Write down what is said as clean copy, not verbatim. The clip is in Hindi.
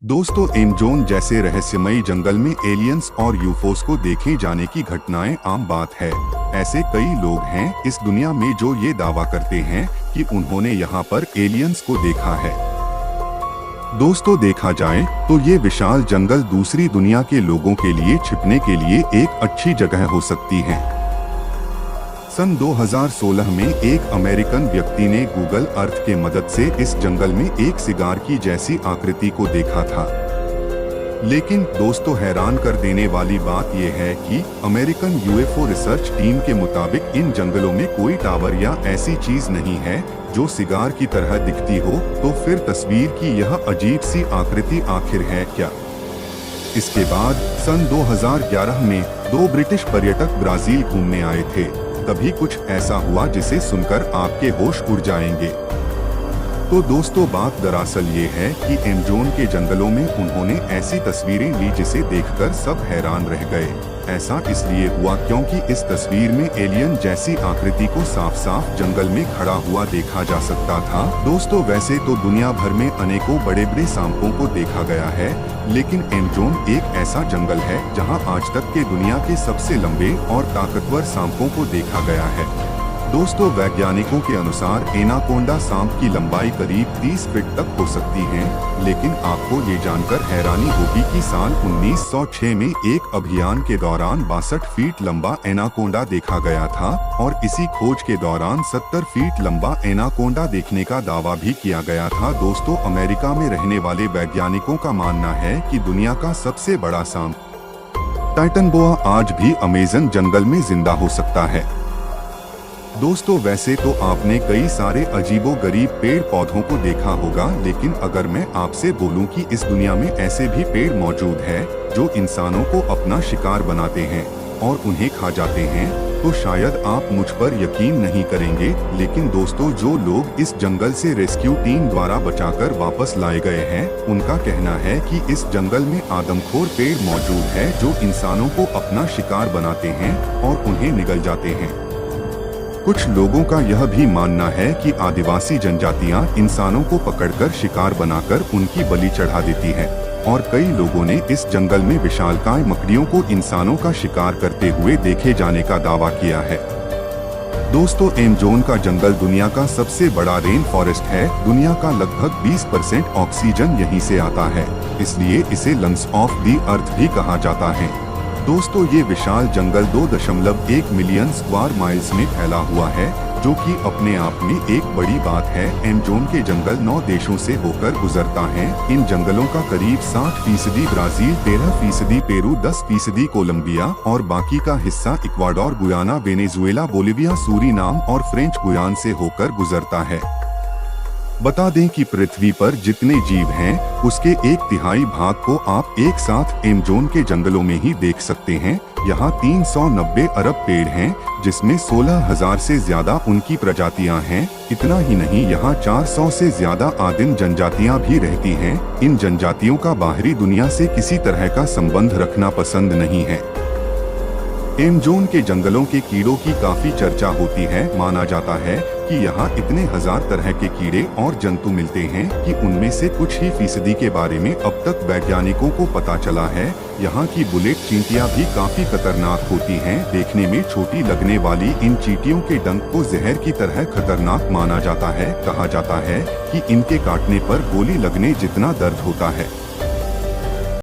दोस्तों, एमजोन जैसे रहस्यमयी जंगल में एलियंस और यूफोस को देखे जाने की घटनाएं आम बात है। ऐसे कई लोग हैं इस दुनिया में जो ये दावा करते हैं कि उन्होंने यहाँ पर एलियंस को देखा है। दोस्तों, देखा जाए तो ये विशाल जंगल दूसरी दुनिया के लोगों के लिए छिपने के लिए एक अच्छी जगह हो सकती है। सन 2016 में एक अमेरिकन व्यक्ति ने गूगल अर्थ के मदद से इस जंगल में एक सिगार की जैसी आकृति को देखा था। लेकिन दोस्तों, हैरान कर देने वाली बात यह है कि अमेरिकन यूएफओ रिसर्च टीम के मुताबिक इन जंगलों में कोई टावर या ऐसी चीज नहीं है जो सिगार की तरह दिखती हो। तो फिर तस्वीर की यह अजीब सी आकृति आखिर है क्या? इसके बाद सन 2011 में दो ब्रिटिश पर्यटक ब्राजील घूमने आए थे। तभी कुछ ऐसा हुआ जिसे सुनकर आपके होश उड़ जाएंगे। तो दोस्तों, बात दरअसल ये है कि एमजोन के जंगलों में उन्होंने ऐसी तस्वीरें ली जिसे देखकर सब हैरान रह गए। ऐसा इसलिए हुआ क्योंकि इस तस्वीर में एलियन जैसी आकृति को साफ साफ जंगल में खड़ा हुआ देखा जा सकता था। दोस्तों, वैसे तो दुनिया भर में अनेकों बड़े बड़े सांपों को देखा गया है, लेकिन एमजोन एक ऐसा जंगल है जहां आज तक के दुनिया के सबसे लंबे और ताकतवर सांपों को देखा गया है। दोस्तों, वैज्ञानिकों के अनुसार एनाकोंडा सांप की लंबाई करीब 30 फीट तक हो सकती है। लेकिन आपको ये जानकर हैरानी होगी कि साल 1906 में एक अभियान के दौरान 62 फीट लंबा एनाकोंडा देखा गया था और इसी खोज के दौरान 70 फीट लंबा एनाकोंडा देखने का दावा भी किया गया था। दोस्तों, अमेरिका में रहने वाले वैज्ञानिकों का मानना है कि दुनिया का सबसे बड़ा सांप टाइटन बोआ आज भी अमेज़न जंगल में जिंदा हो सकता है। दोस्तों, वैसे तो आपने कई सारे अजीबोगरीब पेड़ पौधों को देखा होगा, लेकिन अगर मैं आपसे बोलूं कि इस दुनिया में ऐसे भी पेड़ मौजूद हैं जो इंसानों को अपना शिकार बनाते हैं और उन्हें खा जाते हैं, तो शायद आप मुझ पर यकीन नहीं करेंगे। लेकिन दोस्तों, जो लोग इस जंगल से रेस्क्यू टीम द्वारा बचाकर वापस लाए गए हैं, उनका कहना है कि इस जंगल में आदमखोर पेड़ मौजूद है जो इंसानों को अपना शिकार बनाते हैं और उन्हें निगल जाते हैं। कुछ लोगों का यह भी मानना है कि आदिवासी जनजातियां इंसानों को पकड़कर शिकार बनाकर उनकी बलि चढ़ा देती हैं और कई लोगों ने इस जंगल में विशालकाय मकड़ियों को इंसानों का शिकार करते हुए देखे जाने का दावा किया है। दोस्तों, एमजोन का जंगल दुनिया का सबसे बड़ा रेन फॉरेस्ट है। दुनिया का लगभग 20% ऑक्सीजन यहीं से आता है, इसलिए इसे लंग्स ऑफ द अर्थ भी कहा जाता है। दोस्तों, ये विशाल जंगल 2.1 मिलियन स्क्वायर माइल्स में फैला हुआ है, जो कि अपने आप में एक बड़ी बात है। एमजोन के जंगल 9 देशों से होकर गुजरता है। इन जंगलों का करीब 60% ब्राजील, 13% पेरू, 10% कोलंबिया और बाकी का हिस्सा Ecuador, Guyana, Venezuela, Bolivia, Suriname और फ्रेंच गुयान से होकर गुजरता है। बता दें कि पृथ्वी पर जितने जीव हैं, उसके 1/3 भाग को आप एक साथ एमजोन के जंगलों में ही देख सकते हैं। यहाँ 390 अरब पेड़ हैं, जिसमें 16,000 से ज्यादा उनकी प्रजातियां हैं। इतना ही नहीं, यहाँ 400 से ज्यादा आदिम जनजातियां भी रहती हैं। इन जनजातियों का बाहरी दुनिया से किसी तरह का संबंध रखना पसंद नहीं है। एमजोन के जंगलों के कीड़ों की काफी चर्चा होती है। माना जाता है कि यहाँ इतने हजार तरह के कीड़े और जंतु मिलते हैं कि उनमें से कुछ ही फीसदी के बारे में अब तक वैज्ञानिकों को पता चला है। यहाँ की बुलेट चींटियाँ भी काफी खतरनाक होती हैं। देखने में छोटी लगने वाली इन चींटियों के डंक को जहर की तरह खतरनाक माना जाता है। कहा जाता है कि इनके काटने पर गोली लगने जितना दर्द होता है।